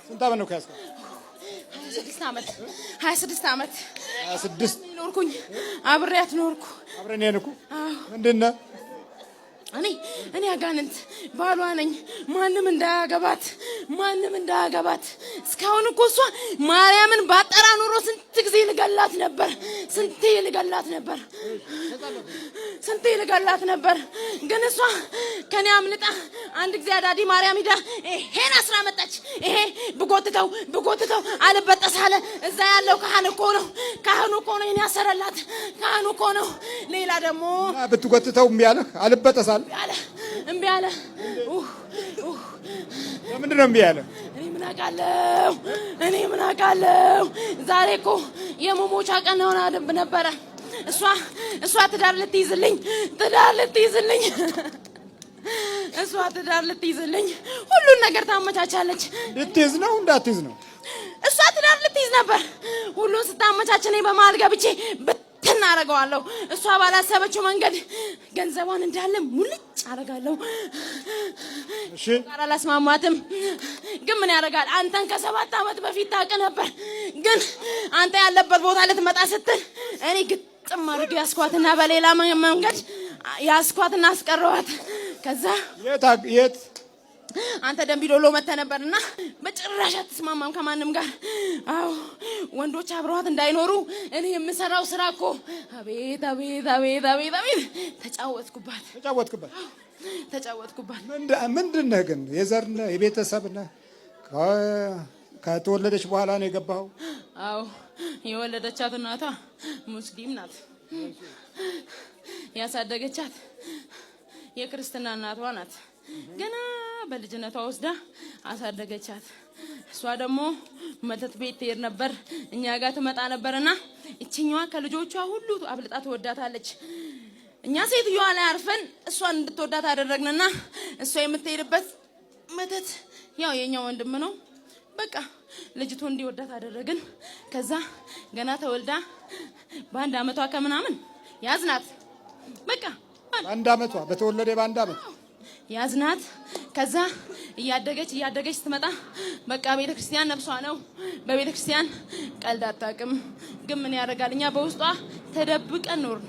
ስንት ዓመት ነው ከያዝከው? 26 ዓመት 26 ዓመት 26 ኖርኩኝ። አብሬያት ኖርኩ። አብረን የነኩ ምንድን ነው? እኔ አጋንንት ባሏ ነኝ። ማንም እንዳያገባት እስካሁን እኮ እሷ ማርያምን ባጠራ ኑሮ ስንት ጊዜ ልገላት ነበር። ስንቴ ልገላት ነበር። ግን እሷ ከኔ አምልጣ አንድ ጊዜ አዳዲ ማርያም ሂዳ ይሄን አስራ መጣች። ይሄ ብጎትተው አልበጠስ አለ። እዛ ያለው ካህኑ እኮ ነው የኔ ያሰረላት። ካህኑ እኮ ነው። ሌላ ደግሞ ብትጎትተው እምቢ አለ። አልበጠሳል እምቢ አለ። ለምንድን ነው እምቢ አለ? እኔ ምን አውቃለሁ። ዛሬ እኮ የመሞቻ ቀን ሆና ደንብ ነበረ። እሷ ትዳር ልትይዝልኝ ሁሉን ነገር ታመቻቻለች። ልትይዝ ነው እንዳትይዝ ነው? እሷ ትዳር ልትይዝ ነበር። ሁሉን ስታመቻች እኔ በመሀል ገብቼ እናረጋዋለሁ። እሷ ባላሰበችው መንገድ ገንዘቧን እንዳለ ሙልጭ አረጋለሁ። እሺ አላስማማትም። ግን ምን ያረጋል? አንተን ከ7 ዓመት በፊት ታውቅ ነበር። ግን አንተ ያለበት ቦታ ልትመጣ ስትል እኔ ግጥም አድርጌ ያስኳትና በሌላ መንገድ ያስኳትና አስቀረዋት። ከዛ የት አንተ ደምቢዶሎ መተህ ነበርና በጭራሽ አትስማማም ከማንም ጋር። አዎ ወንዶች አብረዋት እንዳይኖሩ እኔ የምሰራው ስራ እኮ አቤት ተጫወትኩባት። ምንድን ነህ ግን? የዘር ነህ? የቤተሰብ ነህ? ከተወለደች በኋላ ነው የገባኸው? አዎ የወለደቻት እናቷ ሙስሊም ናት። ያሳደገቻት የክርስትና እናቷ ናት። ገና በልጅነቷ ወስዳ አሳደገቻት። እሷ ደግሞ መተት ቤት ትሄድ ነበር፣ እኛ ጋር ትመጣ ነበርና እቺኛዋ ከልጆቿ ሁሉ አብልጣ ትወዳታለች። እኛ ሴትዮዋ ላይ አርፈን እሷን እንድትወዳት አደረግንና እሷ የምትሄድበት መተት ያው የኛ ወንድም ነው። በቃ ልጅቱ እንዲወዳት አደረግን። ከዛ ገና ተወልዳ በአንድ አመቷ ከምናምን ያዝናት። በቃ በአንድ አመቷ በተወለደ በአንድ አመት ያዝናት። ከዛ እያደገች ስትመጣ በቃ ቤተክርስቲያን ነፍሷ ነው። በቤተክርስቲያን ቀልድ አታውቅም። ግን ምን ያደርጋል? እኛ በውስጧ ተደብቀን ኖርን።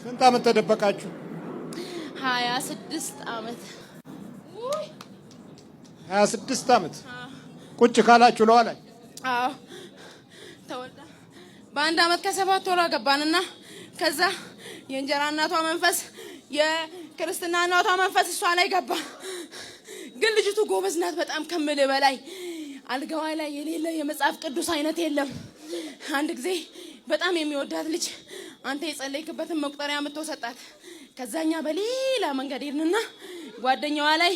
ስንት አመት ተደበቃችሁ? 26 አመት 26 አመት ቁጭ ካላችሁ ለኋላ? አዎ ተወልዳ በአንድ አመት ከ7 ወር ገባንና ከዛ የእንጀራ እናቷ መንፈስ የክርስትና እናቷ መንፈስ እሷ ላይ ገባ። ግን ልጅቱ ጎበዝ ናት በጣም ከምል በላይ። አልጋዋ ላይ የሌለ የመጽሐፍ ቅዱስ አይነት የለም። አንድ ጊዜ በጣም የሚወዳት ልጅ አንተ የጸለይክበትን መቁጠሪያ አምጥቶ ሰጣት። ከዛኛ በሌላ መንገድ ሄድንና ጓደኛዋ ላይ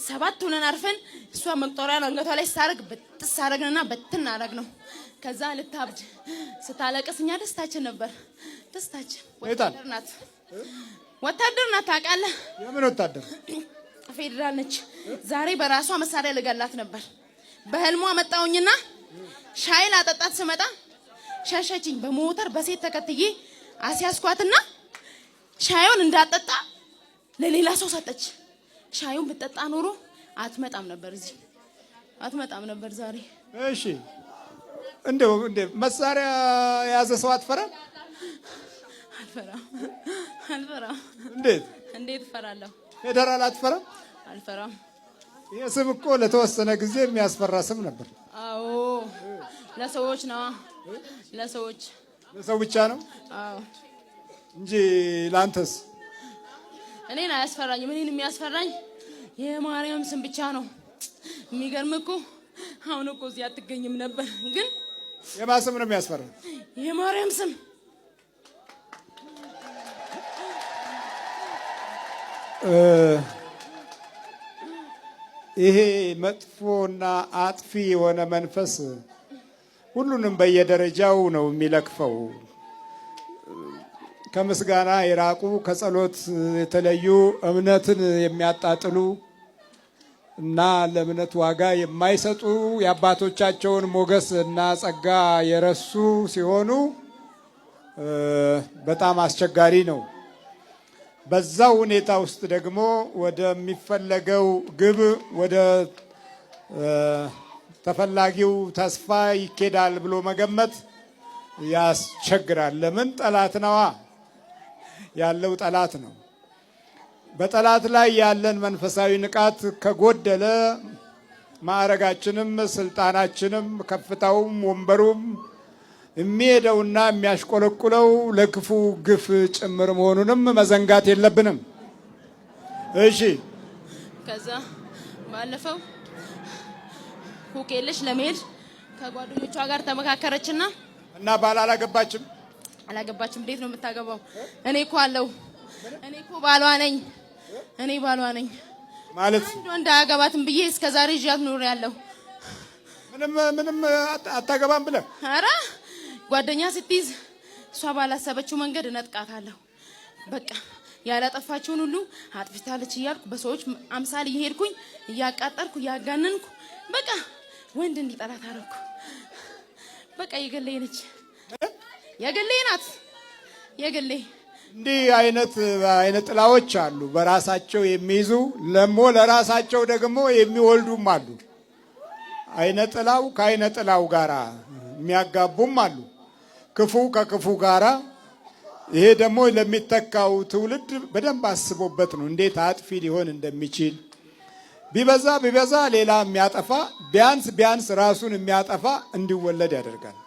7 ሆነን አርፈን እሷ መቁጠሪያን አንገቷ ላይ ስታረግ በጥስ አረግንና በትን አረግ ነው። ከዛ ልታብድ ስታለቅስ እኛ ደስታችን ነበር። ደስታችን ወታደር ናት ታውቃለህ? የምን ወታደር? ፌደራል ነች። ዛሬ በራሷ መሳሪያ ልገላት ነበር። በህልሟ መጣውኝና ሻይ ላጠጣት ስመጣ ሸሸችኝ። በሞተር በሴት ተከትዬ አስያዝኳትና ሻዩን እንዳጠጣ ለሌላ ሰው ሰጠች። ሻዩን ብትጠጣ ኖሮ አትመጣም ነበር ዛሬ። እሺ እንዴ መሳሪያ የያዘ ሰው አትፈራም? አልፈራም። እንዴት እፈራለሁ? ፌደራል አትፈራም? አልፈራም። ይሄ ስም እኮ ለተወሰነ ጊዜ የሚያስፈራ ስም ነበር። አዎ ለሰዎች ነው። ለሰው ብቻ ነው? አዎ እንጂ ላንተስ? እኔን አያስፈራኝም። እኔን የሚያስፈራኝ የማርያም ስም ብቻ ነው። የሚገርም እኮ አሁን እኮ እዚህ አትገኝም ነበር። ግን የማን ስም ነው የሚያስፈራ? የማርያም ስም። ይሄ መጥፎና አጥፊ የሆነ መንፈስ ሁሉንም በየደረጃው ነው የሚለክፈው። ከምስጋና የራቁ ከጸሎት የተለዩ እምነትን የሚያጣጥሉ እና ለእምነት ዋጋ የማይሰጡ የአባቶቻቸውን ሞገስ እና ጸጋ የረሱ ሲሆኑ በጣም አስቸጋሪ ነው። በዛው ሁኔታ ውስጥ ደግሞ ወደሚፈለገው ግብ ወደ ተፈላጊው ተስፋ ይኬዳል ብሎ መገመት ያስቸግራል። ለምን? ጠላት ነዋ ያለው ጠላት ነው። በጠላት ላይ ያለን መንፈሳዊ ንቃት ከጎደለ ማዕረጋችንም ስልጣናችንም ከፍታውም ወንበሩም የሚሄደውና የሚያሽቆለቁለው ለክፉ ግፍ ጭምር መሆኑንም መዘንጋት የለብንም። እሺ ከዛ ባለፈው ሁኬልሽ ለመሄድ ከጓደኞቿ ጋር ተመካከረችና እና ባል አላገባችም። እንዴት ነው የምታገባው? እኔ እኮ አለው እኔ እኮ ባሏ ነኝ። እኔ ባሏ ነኝ ማለት እንዳያገባትም ብዬ እስከዛሬ ይዣት ኖር ያለው ምንም አታገባም ብለህ ኧረ ጓደኛ ስትይዝ እሷ ባላሰበችው መንገድ እነጥቃታለሁ። በቃ ያላጠፋችውን ሁሉ አጥፍታለች እያልኩ በሰዎች አምሳል እየሄድኩኝ እያቃጠርኩ እያጋነንኩ በቃ ወንድ እንዲጠላት አደረኩ። በቃ የገሌ ነች፣ የገሌ ናት፣ የገሌ እንዲህ አይነት ጥላዎች አሉ። በራሳቸው የሚይዙ ለሞ ለራሳቸው ደግሞ የሚወልዱም አሉ። አይነ ጥላው ከአይነ ጥላው ጋራ የሚያጋቡም አሉ። ክፉ ከክፉ ጋራ። ይሄ ደግሞ ለሚተካው ትውልድ በደንብ አስቦበት ነው እንዴት አጥፊ ሊሆን እንደሚችል። ቢበዛ ሌላ የሚያጠፋ ቢያንስ ራሱን የሚያጠፋ እንዲወለድ ያደርጋል።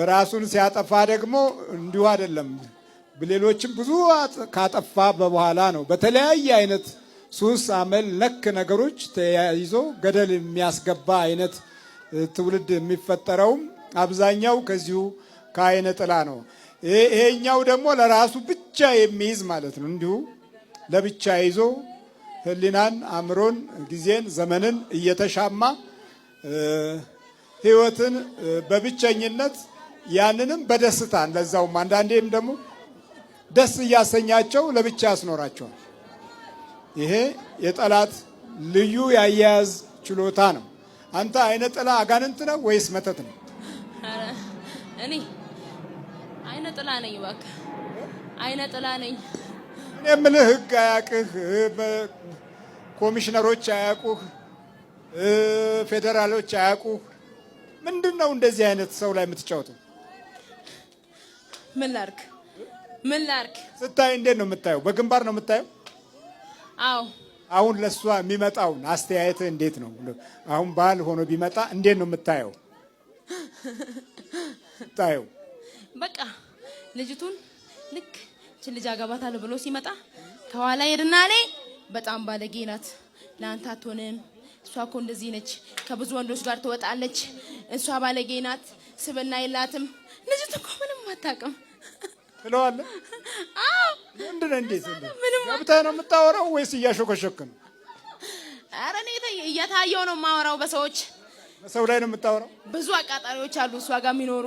ራሱን ሲያጠፋ ደግሞ እንዲሁ አይደለም። ሌሎችም ብዙ ካጠፋ በኋላ ነው በተለያየ አይነት ሱስ፣ አመል ነክ ነገሮች ተያይዞ ገደል የሚያስገባ አይነት ትውልድ የሚፈጠረውም አብዛኛው ከዚሁ ከአይነ ጥላ ነው። ይሄኛው ደግሞ ለራሱ ብቻ የሚይዝ ማለት ነው። እንዲሁ ለብቻ ይዞ ሕሊናን፣ አእምሮን፣ ጊዜን፣ ዘመንን እየተሻማ ህይወትን በብቸኝነት ያንንም በደስታን ለዛውም አንዳንዴም ደግሞ ደስ እያሰኛቸው ለብቻ ያስኖራቸዋል። ይሄ የጠላት ልዩ ያያያዝ ችሎታ ነው። አንተ አይነ ጥላ አጋንንት ነው ወይስ መተት ነው? እኔ አይነ ጥላ ነኝ። እባክህ አይነ ጥላ ነኝ። እኔ የምልህ ህግ አያውቅህ፣ ኮሚሽነሮች አያውቁህ፣ ፌዴራሎች አያውቁህ። ምንድን ነው እንደዚህ አይነት ሰው ላይ የምትጫወተው? ምን ላርክ? ስታይ እንዴት ነው የምታየው? በግንባር ነው የምታየው? አዎ። አሁን ለሷ የሚመጣውን አስተያየት እንዴት ነው? አሁን ባል ሆኖ ቢመጣ እንዴት ነው የምታየው? በቃ ልጅቱን ልክ ልጅ አገባታለሁ ብሎ ሲመጣ ከኋላ ሄድና እኔ በጣም ባለጌ ናት፣ ለአንተ አትሆንም፣ እሷ እኮ እንደዚህ ነች፣ ከብዙ ወንዶች ጋር ትወጣለች፣ እሷ ባለጌ ናት፣ ስብና የላትም፣ ልጅቱ እኮ ምንም አታውቅም ትለዋለህ? አዎ። ምንድን ነው እንዴት ገብተህ ነው የምታወራው ወይስ እያሾከሾክ ነው? ኧረ እኔ እየታየው ነው የማወራው። በሰው ላይ ነው የምታወራው። ብዙ አቃጣሪዎች አሉ እሷ ጋር የሚኖሩ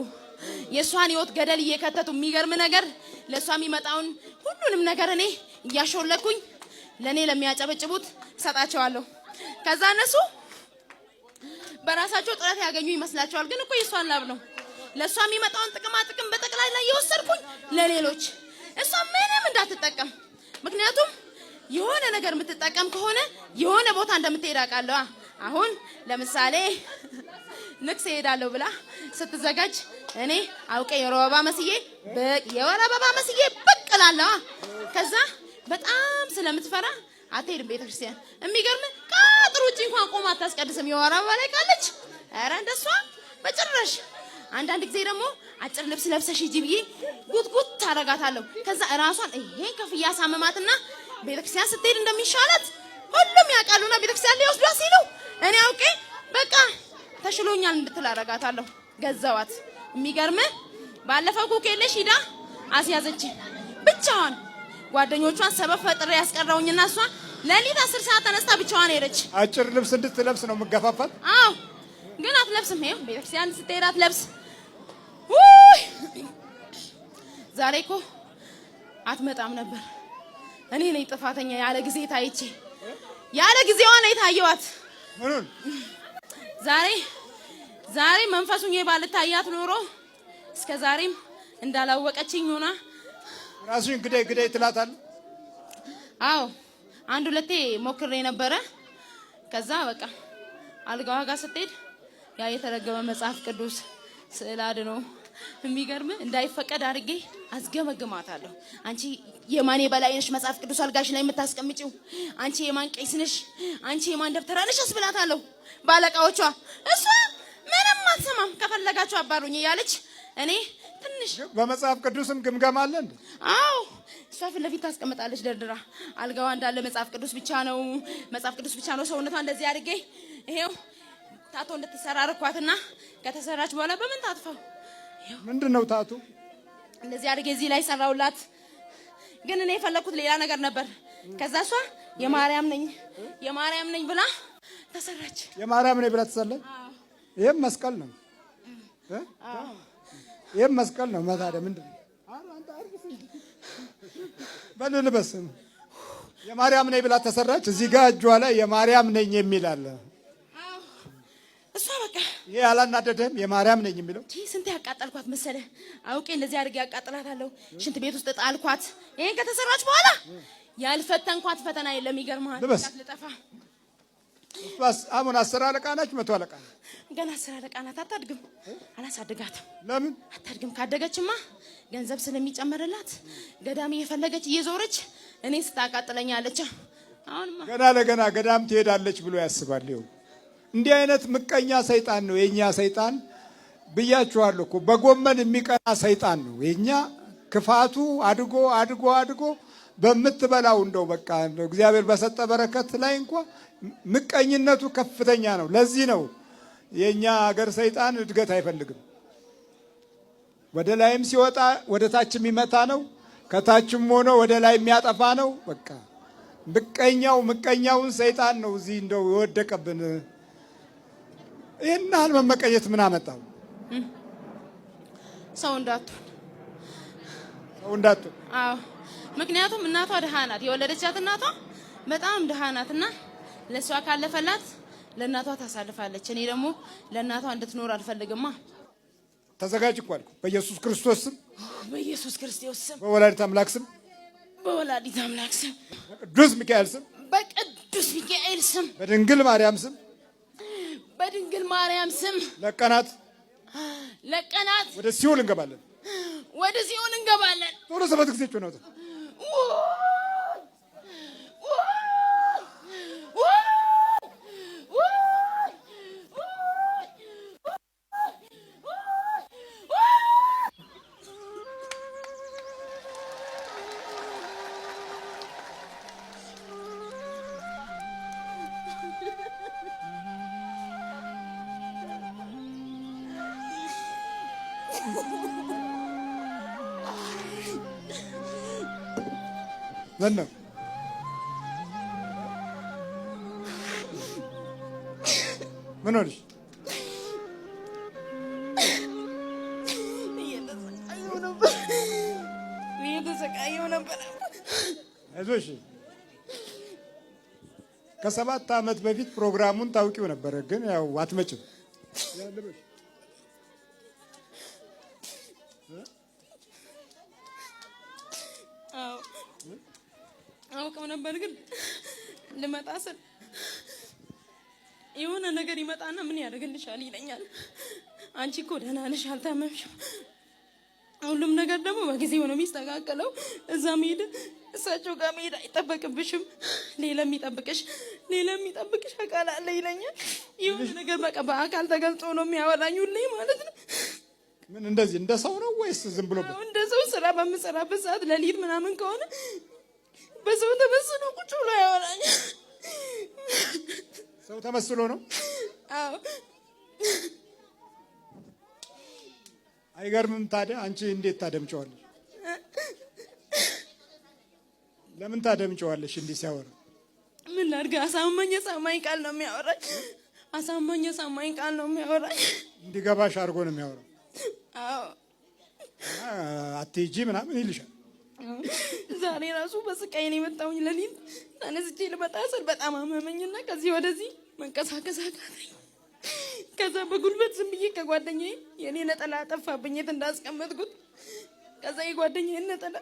የእሷን ህይወት ገደል እየከተቱ። የሚገርም ነገር ለእሷ የሚመጣውን ሁሉንም ነገር እኔ እያሾለኩኝ ለእኔ ለሚያጨበጭቡት እሰጣቸዋለሁ። ከዛ እነሱ በራሳቸው ጥረት ያገኙ ይመስላቸዋል። ግን እኮ የእሷን ላብ ነው። ለእሷ የሚመጣውን ጥቅም በጠቅላላ እየወሰድኩኝ ለሌሎች፣ እሷ ምንም እንዳትጠቀም። ምክንያቱም የሆነ ነገር የምትጠቀም ከሆነ የሆነ ቦታ እንደምትሄድ አውቃለሁ። አሁን ለምሳሌ ንግስ እሄዳለሁ ብላ ስትዘጋጅ እኔ አውቄ የወር አበባ መስዬ ብቅ እላለሁ። ከዛ በጣም ስለምትፈራ አትሄድም ቤተክርስቲያን። የሚገርም ከአጥር ውጭ እንኳን ቆማ አታስቀድስም የወር አበባ ላይ ካለች። ኧረ እንደሷ በጭራሽ። አንዳንድ ጊዜ ደግሞ አጭር ልብስ ለብሰሽ ሂጂ ብዬ ጉትጉት ታረጋታለሁ። ከዛ እራሷን ይሄን ከፍ እያሳመማትና ቤተክርስቲያን ስትሄድ እንደሚሻላት ሁሉም ያውቃሉና ቤተክርስቲያን ሊወስዷት ሲሉ እኔ አውቄ በቃ ተሽሎኛል እንድትል አረጋታለሁ። ገዛዋት። የሚገርም ባለፈው ኩኬለሽ ሂዳ አስያዘች ብቻዋን። ጓደኞቿን ሰበብ ፈጥሬ ያስቀረውኝና እሷ ለሊት 10 ሰዓት ተነስታ ብቻዋን ሄደች። አጭር ልብስ እንድትለብስ ነው የምገፋፋት? አዎ፣ ግን አትለብስም። ይሄው ቤተክርስቲያን ስትሄድ አትለብስ። ዛሬ እኮ አትመጣም ነበር። እኔ ነኝ ጥፋተኛ። ያለ ጊዜ ታይቼ ያለ ጊዜዋ ነው የታየዋት። ምኑን? ዛሬ መንፈሱን ባልታያት ኖሮ እስከ ዛሬም እንዳላወቀችኝ ሆና ራስሽን ግደይ ትላታል። አዎ፣ አንድ ሁለቴ ሞክሬ ነበረ። ከዛ በቃ አልጋዋ ጋር ስትሄድ ያ የተረገመ መጽሐፍ ቅዱስ ስዕል አድኖ የሚገርም እንዳይፈቀድ አድርጌ አስገመግማታለሁ። አንቺ የማን የበላይ ነሽ መጽሐፍ ቅዱስ አልጋሽ ላይ የምታስቀምጪው? አንቺ የማን ቄስ ነሽ? አንቺ የማን ደብተራ ነሽ አስብላታለሁ ባለቃዎቿ። እሷ ምንም አትሰማም። ከፈለጋችሁ አባሩኝ እያለች እኔ ትንሽ በመጽሐፍ ቅዱስም ግምገማ አለ እንዴ? አዎ እሷ ፊት ለፊት ታስቀምጣለች ደርድራ። አልጋዋ እንዳለ መጽሐፍ ቅዱስ ብቻ ነው፣ መጽሐፍ ቅዱስ ብቻ ነው። ሰውነቷ እንደዚህ አድርጌ ይሄው ታቶ እንድትሰራ አርኳትና ከተሰራች በኋላ በምን ታጥፋው? ምንድነው ታቱ? እንደዚህ አድርጌ እዚህ ላይ ሰራውላት። ግን እኔ የፈለኩት ሌላ ነገር ነበር። ከዛ እሷ የማርያም ነኝ ብላ ተሰራች። የማርያም ነኝ ብላ ተሰለች። ይሄም መስቀል ነው። ይሄም መስቀል ነው። ታዲያ ምንድነው? በልልበስ የማርያም ነኝ ብላ ተሰራች። እዚህ ጋር እጇ ላይ የማርያም ነኝ የሚል አለ። እሷ በቃ ይሄ አላናደደም? የማርያም ነኝ የሚለው ስንት ያቃጠልኳት መሰለ። አውቄ እንደዚህ አድርጌ ያቃጥላታለሁ። ሽንት ቤት ውስጥ ጣልኳት። ይሄን ከተሰራች በኋላ ያልፈተንኳት ፈተና የለም። ይገርምሃል። ልጠፋ እሷስ አሁን 10 አለቃ ናች፣ 100 አለቃ ናች። ገና 10 አለቃ ናት። አታድግም። አላሳድጋትም። ለምን አታድግም? ካደገችማ ገንዘብ ስለሚጨመርላት ገዳም እየፈለገች እየዞረች እኔ ስታቃጥለኛለች። አሁንማ ገና ለገና ገዳም ትሄዳለች ብሎ ያስባል። ይኸው እንዲህ አይነት ምቀኛ ሰይጣን ነው የኛ ሰይጣን። ብያችኋለሁ እኮ በጎመን የሚቀና ሰይጣን ነው የኛ። ክፋቱ አድጎ በምትበላው እንደው በቃ እግዚአብሔር በሰጠ በረከት ላይ እንኳን ምቀኝነቱ ከፍተኛ ነው። ለዚህ ነው የኛ ሀገር ሰይጣን እድገት አይፈልግም። ወደ ላይም ሲወጣ ወደ ታች የሚመታ ነው፣ ከታችም ሆኖ ወደ ላይ የሚያጠፋ ነው። በቃ ምቀኛውን ሰይጣን ነው እዚህ እንደው የወደቀብን። ይሄን ያህል መመቀኘት ምን አመጣው? ሰው እንዳትሆን። አዎ ምክንያቱም እናቷ ደሃ ናት። የወለደቻት እናቷ በጣም ደሃ ናትና ለሷ ካለፈላት ለእናቷ ታሳልፋለች። እኔ ደግሞ ለእናቷ እንድትኖር አልፈልግማ። ተዘጋጅ እኮ አልኩ። በኢየሱስ ክርስቶስ ስም፣ በኢየሱስ ክርስቶስ ስም፣ በወላዲተ አምላክ ስም፣ በወላዲተ አምላክ ስም፣ በቅዱስ ሚካኤል ስም፣ በቅዱስ ሚካኤል ስም፣ በድንግል ማርያም ስም፣ በድንግል ማርያም ስም ለቀናት ወደ ሲኦል እንገባለን። ቶሎ 7 ጊዜ ጮህ ነው። ነው ምን ሆነሽ? እየተሰቃየሁ ነበር። አይዞሽ። ከ7 ዓመት በፊት ፕሮግራሙን ታውቂው ነበረ፣ ግን ያው አትመጭም። አውቀው ነበር፣ ግን ልመጣ ስል የሆነ ነገር ይመጣና ምን ያደርግልሻል ይለኛል። አንቺ እኮ ደህና ነሽ፣ አልታመምሽም። ሁሉም ነገር ደግሞ በጊዜው ነው የሚስተካከለው። እዛ መሄድ እሳቸው ጋር መሄድ አይጠበቅብሽም። ሌላ የሚጠብቅሽ አካል አለ ይለኛል። የሆነ ነገር በቃ በአካል ተገልጾ ነው የሚያወራኝ ሁሌ ማለት ነው። ምን እንደዚህ እንደ ሰው ነው ወይስ ዝም ብሎ? እንደ ሰው ስራ በምሰራበት ሰዓት ሌሊት ምናምን ከሆነ በሰው ተመስሎ ቁጭ ብሎ ያወራኛል። ሰው ተመስሎ ነው? አዎ። አይገርምም? ታዲያ አንቺ እንዴት ታደምጨዋለሽ? ለምን ታደምጨዋለሽ እንዲህ ሲያወራ? ምን ላድርግ? አሳማኝ ቃል ነው የሚያወራኝ። እንዲገባሽ አድርጎ ነው የሚያወራው። አዎ። አትሄጂ ምናምን ይልሻል። ዛሬ ራሱ በስቃይ ነው የመጣሁኝ። ሌሊት ተነስቼ ልመጣ ስል በጣም አመመኝና ከዚህ ወደዚህ መንቀሳቀስ አቃተኝ። ከዛ በጉልበት ዝም ብዬ ከጓደኛዬ የኔ ነጠላ ጠፋብኝ የት እንዳስቀመጥኩት። ከዛ የጓደኛዬን ነጠላ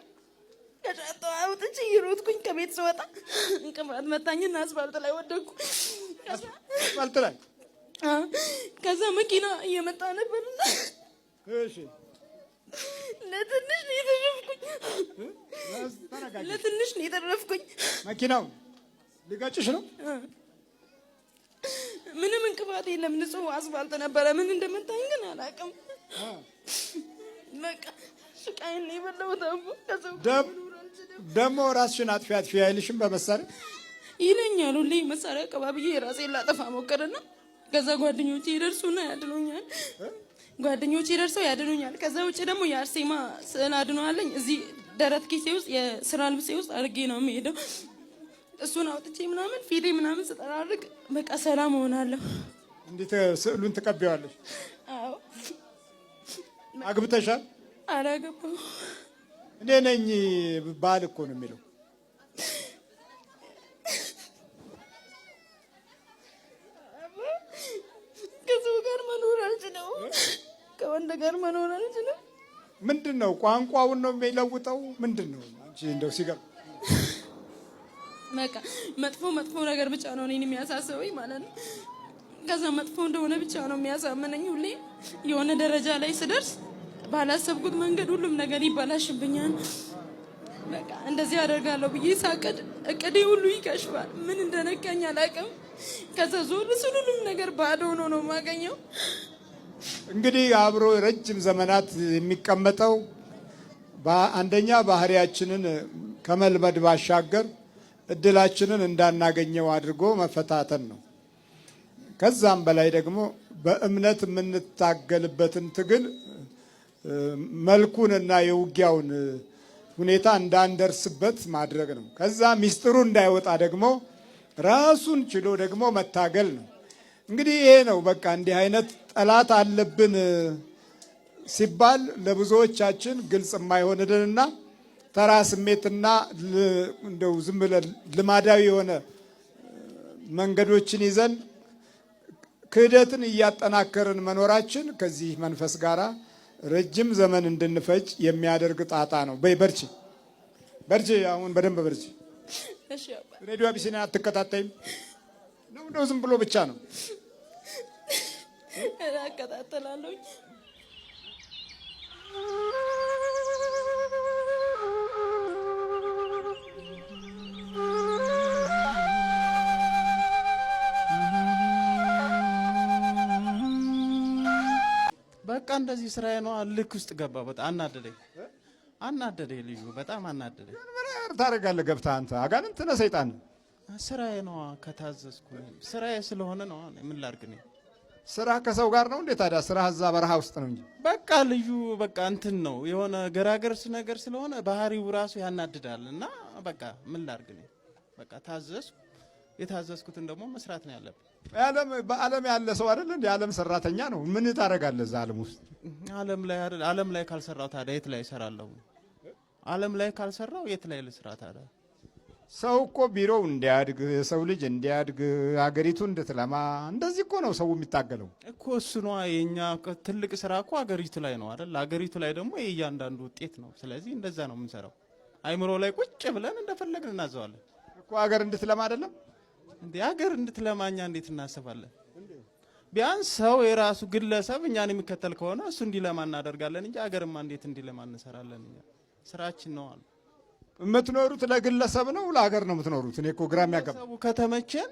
ከሻንጣው አውጥቼ እየሮጥኩኝ ከቤት ስወጣ እንቅፋት መታኝና አስፋልት ላይ ወደቅኩ። አስፋልት ላይ ከዛ መኪና እየመጣ ነበርና እሺ ለትንሽ ነው የተረፍኩኝ። ለትንሽ ነው የተረፍኩኝ። መኪናው ሊጋጭሽ ነው? ምንም እንቅፋት የለም። ንጹህ አስፋልት ነበረ። ምን እንደመታኝ ግን አላውቅም። በቃ ስቃይን ነው የበላሁት። ደግሞ ራስሽን አጥፊ አይልሽም? በመሳሪያ ይለኛል ሁሌ። መሳሪያ ቀባብዬ ራሴን ላጠፋ ሞከረና ከዛ ጓደኞቼ ይደርሱና ያድኑኛል። ጓደኞቼ ደርሰው ያድኑኛል። ከዛ ውጭ ደግሞ የአርሴማ ስዕል አድኖ አለኝ እዚህ ደረት ኪሴ ውስጥ የስራ ልብሴ ውስጥ አድርጌ ነው የምሄደው። እሱን አውጥቼ ምናምን ፊቴ ምናምን ስጠራርግ በቃ ሰላም እሆናለሁ። እንዴት ስዕሉን ትቀበያለሽ? አዎ። አግብተሻል? አላገባሁም። እኔ ነኝ ባል እኮ ነው የሚለው። ከሰው ጋር መኖር አልችልም። ከወንድ ጋር መኖር አልችልም። ምንድን ነው ቋንቋውን ነው የሚለውጠው? ምንድን ነው አንቺ እንደው ሲገርም በቃ መጥፎ ነገር ብቻ ነው እኔን የሚያሳስበኝ ማለት ነው። ከዛ መጥፎ እንደሆነ ብቻ ነው የሚያሳምነኝ። ሁሌ የሆነ ደረጃ ላይ ስደርስ ባላሰብኩት መንገድ ሁሉም ነገር ይበላሽብኛል። በቃ እንደዚህ አደርጋለሁ ብዬ ሳቅድ እቅዴ ሁሉ ይከሽፋል። ምን እንደነካኝ አላውቅም። ከዛ ዞር ስል ሁሉም ነገር ባዶ ሆኖ ነው የማገኘው። እንግዲህ አብሮ ረጅም ዘመናት የሚቀመጠው አንደኛ ባህሪያችንን ከመልመድ ባሻገር እድላችንን እንዳናገኘው አድርጎ መፈታተን ነው። ከዛም በላይ ደግሞ በእምነት የምንታገልበትን ትግል መልኩንና የውጊያውን ሁኔታ እንዳንደርስበት ማድረግ ነው። ከዛ ሚስጥሩ እንዳይወጣ ደግሞ ራሱን ችሎ ደግሞ መታገል ነው። እንግዲህ ይሄ ነው በቃ እንዲህ አይነት ጠላት አለብን ሲባል ለብዙዎቻችን ግልጽ የማይሆንልንና ተራ ስሜትና እንደው ዝም ብለን ልማዳዊ የሆነ መንገዶችን ይዘን ክህደትን እያጠናከርን መኖራችን ከዚህ መንፈስ ጋራ ረጅም ዘመን እንድንፈጅ የሚያደርግ ጣጣ ነው። በይ በርቺ፣ አሁን በደንብ በርቺ። እሺ አባ። ሬዲዮ አቢሲኒያ አትከታተይም ነው? እንደው ዝም ብሎ ብቻ ነው? እከታተላለሁ። በቃ እንደዚህ ስራዬ ነው። ልክ ውስጥ ገባ። በጣም አናደደኝ ልዩ በጣም አናደደኝ። ምን ታደርጋለህ ገብተህ አንተ? አጋንንት ነህ ሰይጣን? ስራዬ ነው። ከታዘዝኩ ስራዬ ስለሆነ ነው። ምን ላድርግ ነው? ስራ ከሰው ጋር ነው እንዴ ታዲያ? ስራ እዛ በረሃ ውስጥ ነው እንጂ። በቃ ልዩ በቃ እንትን ነው የሆነ ገራገርስ ነገር ስለሆነ ባህሪው ራሱ ያናድዳል። እና በቃ ምን ላድርግ ነው? በቃ ታዘዝኩ። የታዘዝኩትን ደግሞ መስራት ነው ያለብን። በዓለም ያለ ሰው አይደል እንዴ? ዓለም ሰራተኛ ነው። ምን ታደርጋለህ እዛ ዓለም ውስጥ? ዓለም ላይ ካልሰራው ታዲያ የት ላይ እሰራለሁ? ዓለም ላይ ካልሰራው የት ላይ ልስራ ታዲያ? ሰው እኮ ቢሮው እንዲያድግ፣ ሰው ልጅ እንዲያድግ፣ ሀገሪቱ እንድትለማ እንደዚህ እኮ ነው ሰው የሚታገለው እኮ። እሱ ነው የኛ ትልቅ ስራ እኮ ሀገሪቱ ላይ ነው አይደል? ሀገሪቱ ላይ ደግሞ የእያንዳንዱ ውጤት ነው። ስለዚህ እንደዛ ነው የምንሰራው። አይምሮ ላይ ቁጭ ብለን እንደፈለግን እናዘዋለን እኮ። ሀገር እንድትለማ አይደለም እንዴ? ሀገር እንድትለማኛ እንዴት እናስባለን? ቢያንስ ሰው የራሱ ግለሰብ እኛን የሚከተል ከሆነ እሱ እንዲለማ እናደርጋለን እንጂ ሀገርማ እንዴት እንዲለማ እንሰራለን? እኛ ስራችን ነው አሉ። የምትኖሩት ለግለሰብ ነው ለሀገር ነው የምትኖሩት? እኔ እኮ ግራ የሚያጋባ ሰው ከተመቸን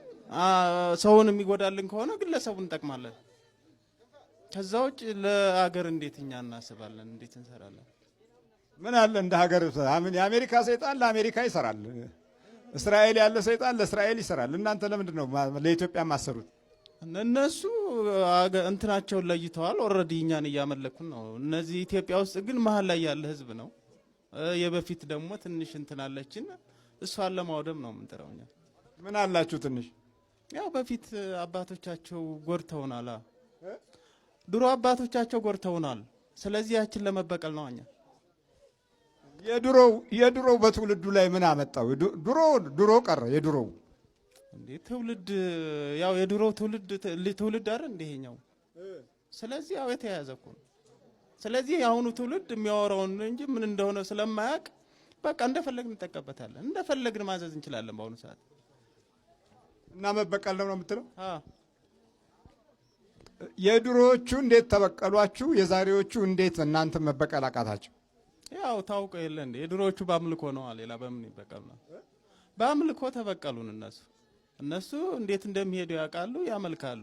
ሰውን የሚጎዳልን ከሆነ ግለሰቡን እንጠቅማለን። ከዛ ውጭ ለሀገር እንዴት እኛ እናስባለን? እንዴት እንሰራለን? ምን አለ እንደ ሀገር? የአሜሪካ ሰይጣን ለአሜሪካ ይሰራል። እስራኤል ያለ ሰይጣን ለእስራኤል ይሰራል። እናንተ ለምንድን ነው ለኢትዮጵያ ማሰሩት? እነሱ እንትናቸውን ለይተዋል። ኦልሬዲ እኛን እያመለኩን ነው። እነዚህ ኢትዮጵያ ውስጥ ግን መሀል ላይ ያለ ህዝብ ነው። የበፊት ደግሞ ትንሽ እንትናለችን እሷን ለማውደም ነው የምንጥረው። እኛ ምን አላችሁ ትንሽ? ያው በፊት አባቶቻቸው ጎድተውናል። ድሮ አባቶቻቸው ጎድተውናል። ስለዚህ ያችን ለመበቀል ነው እኛ። የድሮው በትውልዱ ላይ ምን አመጣው? ድሮ ቀረ የድሮው እንዴ ትውልድ ያው የድሮው ትውልድ አይደል እንደኛው። ስለዚህ ያው የተያያዘ እኮ ነው። ስለዚህ የአሁኑ ትውልድ የሚያወራውን እንጂ ምን እንደሆነ ስለማያውቅ በቃ እንደፈለግን እንጠቀበታለን፣ እንደፈለግን ማዘዝ እንችላለን በአሁኑ ሰዓት። እና መበቀል ነው የምትለው? የድሮዎቹ እንዴት ተበቀሏችሁ? የዛሬዎቹ እንዴት እናንተ መበቀል አቃታችሁ? ያው ታውቀው የለ እንዴ የድሮዎቹ በአምልኮ ነው። ሌላ በምን ይበቀል ነው? በአምልኮ ተበቀሉን። እነሱ እንዴት እንደሚሄዱ ያውቃሉ፣ ያመልካሉ።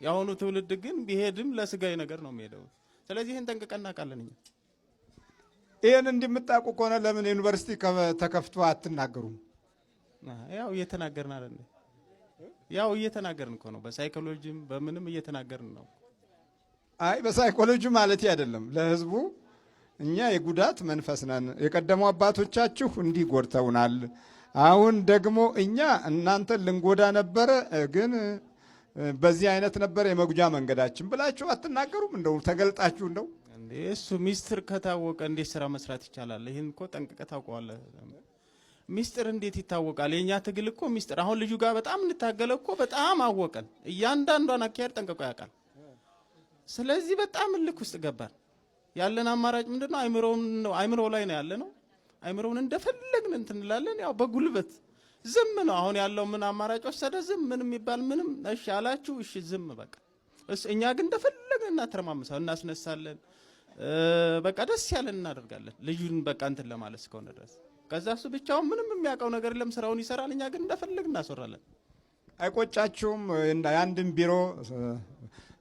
የአሁኑ ትውልድ ግን ቢሄድም ለስጋዊ ነገር ነው የሚሄደው። ስለዚህ ይሄን ጠንቅቀን እናውቃለን እኛ። ይሄን እንደምታውቁ ከሆነ ለምን ዩኒቨርሲቲ ተከፍቶ አትናገሩም? ያው እየተናገርን አይደል? ያው እየተናገርን እኮ ነው። በሳይኮሎጂም በምንም እየተናገርን ነው። አይ በሳይኮሎጂ ማለት አይደለም። ለህዝቡ እኛ የጉዳት መንፈስ ነን፣ የቀደሙ አባቶቻችሁ እንዲህ ጎድተውናል፣ አሁን ደግሞ እኛ እናንተን ልንጎዳ ነበረ፣ ግን በዚህ አይነት ነበር የመጉጃ መንገዳችን ብላችሁ አትናገሩም? እንደው ተገልጣችሁ እንደው እንዴ እሱ ሚስጥር ከታወቀ እንዴት ስራ መስራት ይቻላል? ይሄን እኮ ጠንቅቀህ ታውቀዋለህ። ሚስጥር እንዴት ይታወቃል? የኛ ትግል እኮ ሚስጥር። አሁን ልጁ ጋር በጣም እንታገለው እኮ በጣም አወቀን። እያንዳንዷን አካሄድ ጠንቅቆ ያውቃል። ስለዚህ በጣም እልክ ውስጥ ገባን። ያለን አማራጭ ምንድነው? አይምሮ ላይ ነው ያለነው። አይምሮውን እንደፈለግን እንትንላለን። ያው በጉልበት ዝም ነው አሁን ያለው። ምን አማራጭ ወሰደ? ዝም። ምንም ይባል ምንም። እሺ አላችሁ፣ እሺ ዝም በቃ። እኛ ግን እንደፈለግን እናተረማምሳለን፣ እናስነሳለን። በቃ ደስ ያለን እናደርጋለን። ልጁን በቃ እንትን ለማለት እስከሆነ ድረስ። ከዛ እሱ ብቻውን ምንም የሚያውቀው ነገር የለም፣ ስራውን ይሰራል። እኛ ግን እንደፈለግን እናስወራለን። አይቆጫችሁም? የአንድን ቢሮ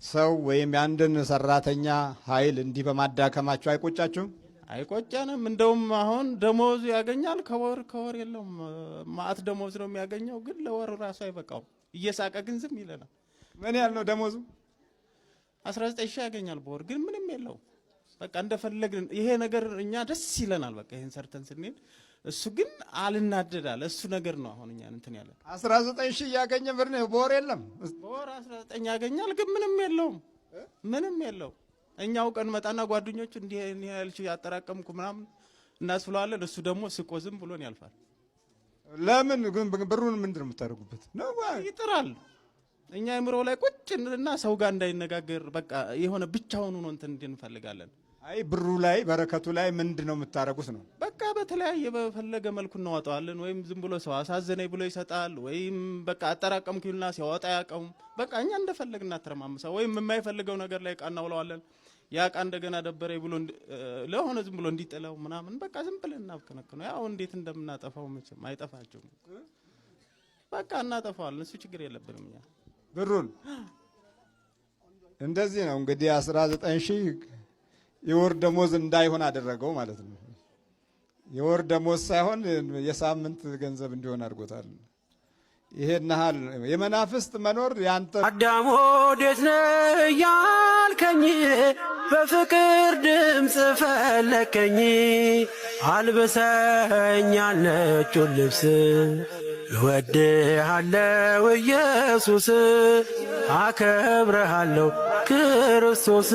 ሰው ወይም የአንድን ሰራተኛ ኃይል እንዲህ በማዳከማችሁ አይቆጫችሁም? አይቆጨንም። እንደውም አሁን ደሞዙ ያገኛል፣ ከወር የለውም። ማአት ደሞዝ ነው የሚያገኘው፣ ግን ለወር ራሱ አይበቃውም። እየሳቀ ግን ዝም ይለናል። ምን ያህል ነው ደሞዙ? 19,000 ያገኛል በወር፣ ግን ምንም የለው። በቃ እንደፈለግን ይሄ ነገር እኛ ደስ ይለናል። በቃ ይሄን ሰርተን ስንሄድ እሱ ግን አልናደዳል። እሱ ነገር ነው አሁን እኛ እንትን ያለን። 19,000 ያገኘ ብር ነው በወር የለም። በወር 19 ያገኛል፣ ግን ምንም የለውም። ምንም የለው። እኛው ቀን መጣና ጓደኞቹ እንዲህ ያልሽ ያጠራቀምኩ ምናምን እናስብለዋለን። እሱ ደግሞ ስቆ ዝም ብሎን ያልፋል። ለምን ግን ብሩን ምንድነው የምታደርጉበት? ነው ይጥራል። እኛ አይምሮ ላይ ቁጭ እና ሰው ጋር እንዳይነጋገር በቃ የሆነ ብቻውን ሆኖ እንትን እንፈልጋለን። አይ ብሩ ላይ በረከቱ ላይ ምንድነው የምታደርጉት ነው? በቃ በተለያየ በፈለገ መልኩ እናወጣዋለን። ወይም ዝም ብሎ ሰው አሳዘነኝ ብሎ ይሰጣል፣ ወይም በቃ አጠራቀምኩና ሲያወጣ ያቀሙ በቃ እኛ እንደፈለግን እናተረማምሰው። ወይም የማይፈልገው ነገር ላይ ቃና ውለዋለን። ያ ቃ እንደገና ደበረኝ ብሎ ለሆነ ዝም ብሎ እንዲጥለው ምናምን በቃ ዝም ብለን እናብከነከነው። ያው እንዴት እንደምናጠፋው መቼም አይጠፋቸውም። በቃ እናጠፋዋለን። እሱ ችግር የለብንም እኛ ብሩን። እንደዚህ ነው እንግዲህ 19,000 የወር ደሞዝ እንዳይሆን አደረገው ማለት ነው። የወር ደሞዝ ሳይሆን የሳምንት ገንዘብ እንዲሆን አድርጎታል። ይሄን ያህል የመናፍስት መኖር ያንተ አዳም ወዴት ነህ ያልከኝ፣ በፍቅር ድምፅ ፈለከኝ። አልብሰኛል ነጩን ልብስ፣ እወድሃለሁ ኢየሱስ፣ አከብረሃለሁ ክርስቶስ።